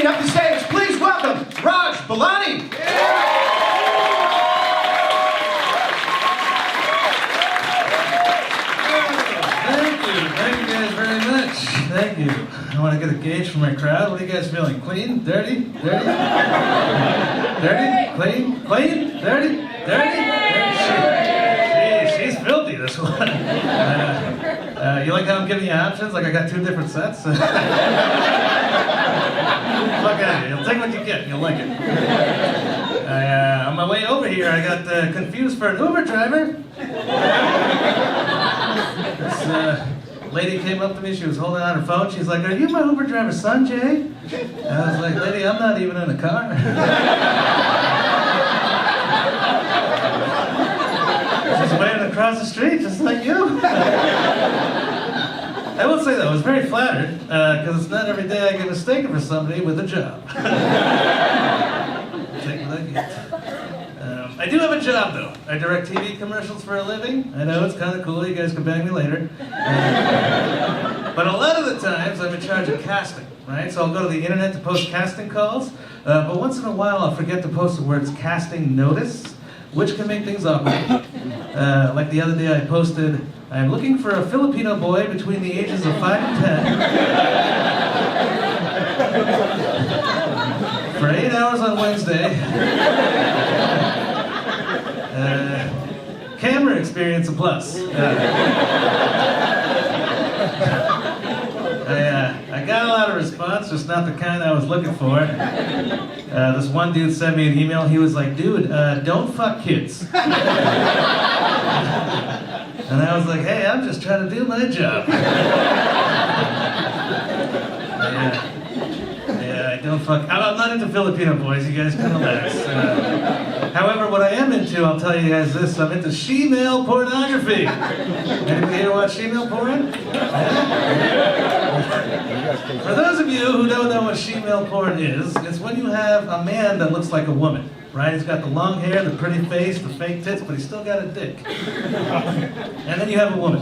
up the stage, please welcome RajBelani. Thank you guys very much. Thank you. I want to get a gauge from my crowd. What are you guys feeling? Clean? Dirty? Dirty? Dirty? Clean? Clean? Dirty? Dirty? She's filthy, this one. You like how I'm giving you options? Like I got 2 different sets? Look at it. You'll take what you get. You'll like it. On my way over here, I got confused for an Uber driver. This lady came up to me. She was holding on her phone. She's like, "Are you my Uber driver's son, Jay?" And I was like, "Lady, I'm not even in a car." She's waiting across the street, just like you. I will say though, I was very flattered, because it's not every day I get mistaken for somebody with a job. Take what I get. I do have a job though. I direct TV commercials for a living. I know it's kind of cool, you guys can bang me later. But a lot of the times I'm in charge of casting, right? So I'll go to the internet to post casting calls, but once in a while I'll forget to post the words casting notice, which can make things awkward. Like the other day I posted, "I'm looking for a Filipino boy between the ages of 5 and 10 for 8 hours on Wednesday. Camera experience a plus." I got a lot of response, just not the kind I was looking for. This one dude sent me an email. He was like, "Dude, don't fuck kids." And I was like, "Hey, I'm just trying to do my job." Yeah, I don't fuck. I'm not into Filipino boys. You guys can relax. However, what I am into, I'll tell you guys this, I'm into she-male pornography. Anybody here watch she-male porn? For those of you who don't know what she-male porn is, it's when you have a man that looks like a woman, right? He's got the long hair, the pretty face, the fake tits, but he's still got a dick. And then you have a woman.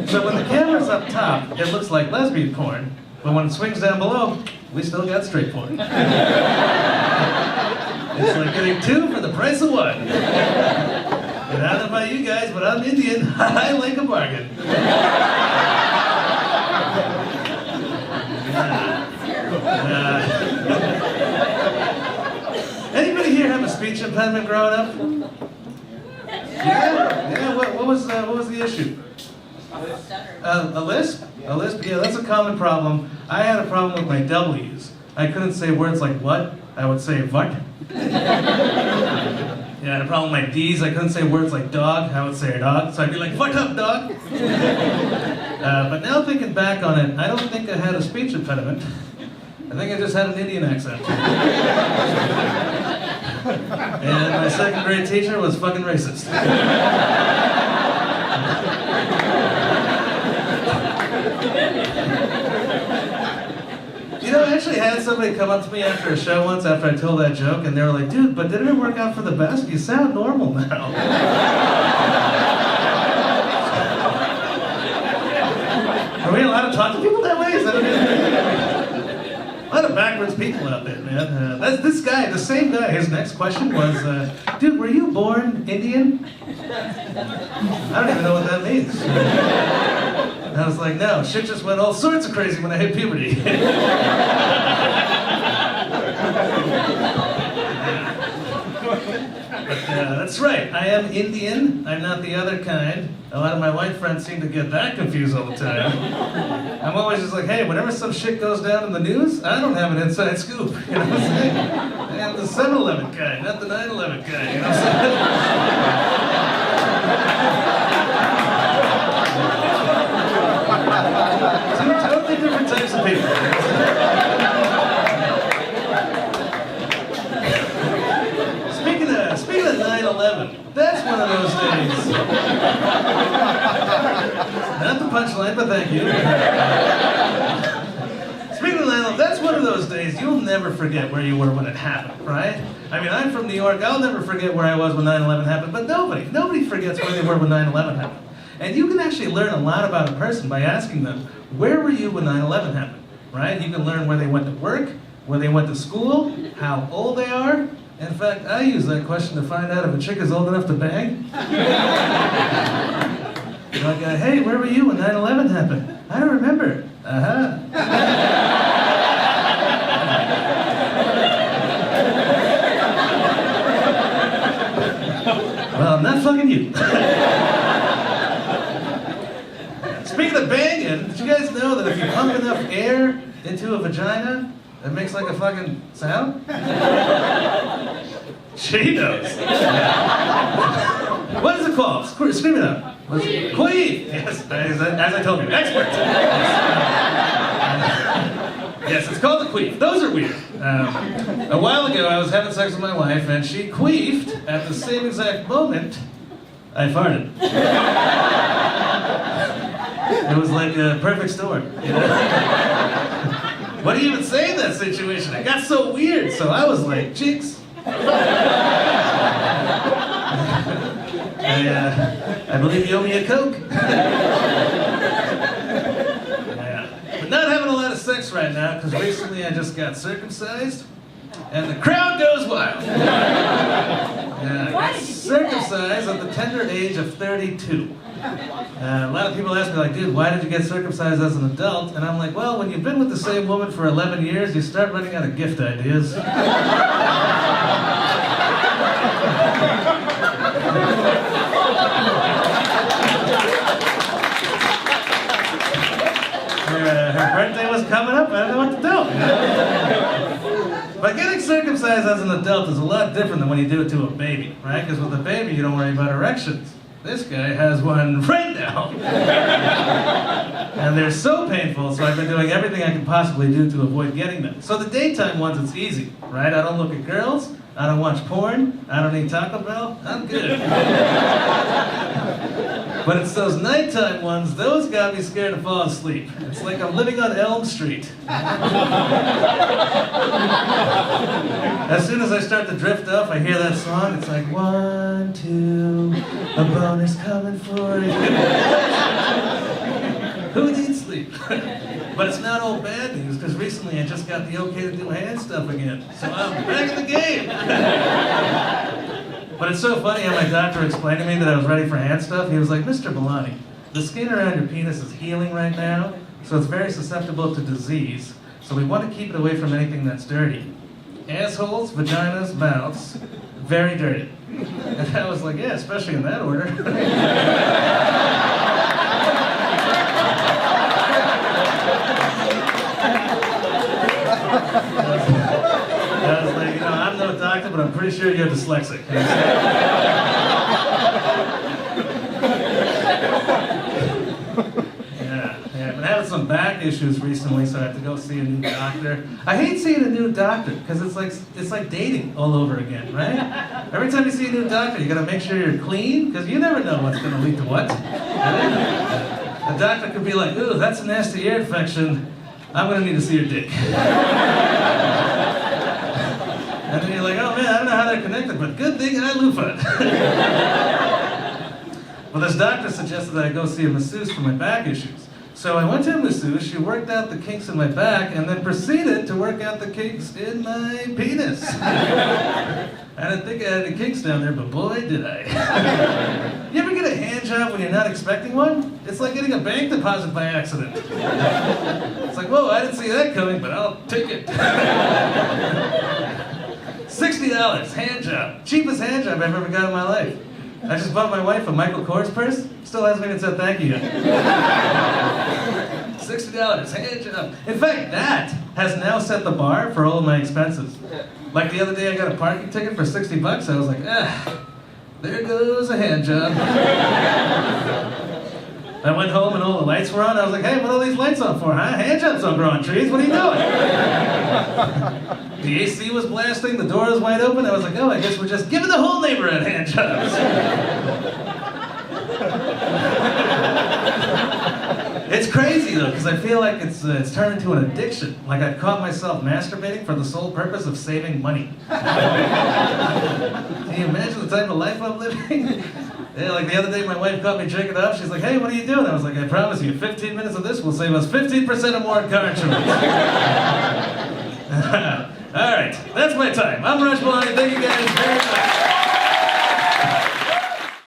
So when the camera's up top, it looks like lesbian porn, but when it swings down below, we still got straight porn. It's like getting 2 for the price of 1. And I don't know about you guys, but I'm Indian. I like a bargain. Anybody here have a speech impediment growing up? Yeah. What was the issue? A lisp? A lisp? Yeah, that's a common problem. I had a problem with my W's. I couldn't say words like what. I would say what. Yeah, I had a problem with my D's. I couldn't say words like dog. I would say dog. So I'd be like, "What up, dog?" But now thinking back on it, I don't think I had a speech impediment. I think I just had an Indian accent. And my 2nd grade teacher was fucking racist. You know, I actually had somebody come up to me after a show once after I told that joke, and they were like, "Dude, but didn't it work out for the best? You sound normal now." Are we allowed to talk to people that way? Is that a lot of backwards people out there, man. That's this guy, the same guy. His next question was, "Dude, were you born Indian?" I don't even know what that means. And I was like, "No, shit just went all sorts of crazy when I hit puberty." But that's right, I am Indian. I'm not the other kind. A lot of my white friends seem to get that confused all the time. I'm always just like, "Hey, whenever some shit goes down in the news, I don't have an inside scoop." You know what I'm saying? I am the 7-Eleven guy, not the 9/11 guy. You know what I'm saying? Two totally different types of people. Speaking of 9/11, that's one of those days. Not the punchline, but thank you. Speaking of 9/11, that's one of those days you'll never forget where you were when it happened, right? I mean, I'm from New York. I'll never forget where I was when 9/11 happened, but nobody forgets where they were when 9/11 happened. And you can actually learn a lot about a person by asking them, "Where were you when 9/11 happened?" right? You can learn where they went to work, where they went to school, how old they are. In fact, I use that question to find out if a chick is old enough to bang. Like, hey, where were you when 9/11 happened? I don't remember. Well, I'm not fucking you. Speaking of banging, did you guys know that if you pump enough air into a vagina, it makes like a fucking sound? She knows. What is it called? Scream it out. Queef! Yes, as I told you, expert. Yes, it's called a queef. Those are weird. A while ago, I was having sex with my wife, and she queefed at the same exact moment I farted. It was like a perfect storm, you know? What do you even say in that situation? It got so weird, so I was like, chicks. I believe you owe me a Coke. Yeah. But not having a lot of sex right now, because recently I just got circumcised, and the crowd goes wild. Yeah, I got circumcised at the tender age of 32. A lot of people ask me, like, dude, why did you get circumcised as an adult? And I'm like, well, when you've been with the same woman for 11 years, you start running out of gift ideas. Her birthday was coming up, I don't know what to do. But getting circumcised as an adult is a lot different than when you do it to a baby, right? Because with a baby, you don't worry about erections. This guy has one right now. And they're so painful, so I've been doing everything I can possibly do to avoid getting them. So the daytime ones, it's easy, right? I don't look at girls, I don't watch porn, I don't eat Taco Bell, I'm good. But it's those nighttime ones, those got me scared to fall asleep. It's like I'm living on Elm Street. As soon as I start to drift off, I hear that song, it's like, 1, 2, a boner's coming for you. Who needs sleep? But it's not all bad news, because recently I just got the okay to do hand stuff again. So I'm back in the game. But it's so funny how my doctor explained to me that I was ready for hand stuff. He was like, Mr. Belani, the skin around your penis is healing right now, so it's very susceptible to disease. So we want to keep it away from anything that's dirty. Assholes, vaginas, mouths, very dirty. And I was like, yeah, especially in that order. I was like, you know, I'm no doctor, but I'm pretty sure you're dyslexic. Yeah, I've been having some back issues recently, so I have to go see a new doctor. I hate seeing a new doctor, because it's like dating all over again, right? Every time you see a new doctor, you gotta make sure you're clean, because you never know what's gonna lead to what. The doctor could be like, ooh, that's a nasty ear infection. I'm gonna need to see your dick. And then you're like, oh man, I don't know how they're connected, but good thing I loofah. Well, this doctor suggested that I go see a masseuse for my back issues. So I went to a masseuse, she worked out the kinks in my back, and then proceeded to work out the kinks in my penis. I didn't think I had any kinks down there, but boy, did I. You ever get a hand job when you're not expecting one? It's like getting a bank deposit by accident. It's like, whoa, I didn't see that coming, but I'll take it. $60, hand job. Cheapest hand job I've ever got in my life. I just bought my wife a Michael Kors purse. Still hasn't even said thank you yet. $60, hand job. In fact, that has now set the bar for all of my expenses. Like the other day I got a parking ticket for $60. I was like, there goes a hand job. I went home and all the lights were on. I was like, hey, what are all these lights on for, huh? Hand jobs don't grow on trees, what are you doing? The AC was blasting, the door was wide open. I was like, oh, I guess we're just giving the whole neighborhood hand jobs. It's crazy though, because I feel like it's turned into an addiction. Like I've caught myself masturbating for the sole purpose of saving money. Can you imagine the type of life I'm living? Yeah, like the other day my wife caught me jerking off. She's like, hey, what are you doing? I was like, I promise you, 15 minutes of this will save us 15% or more in car insurance. All right, that's my time. I'm RajBelani.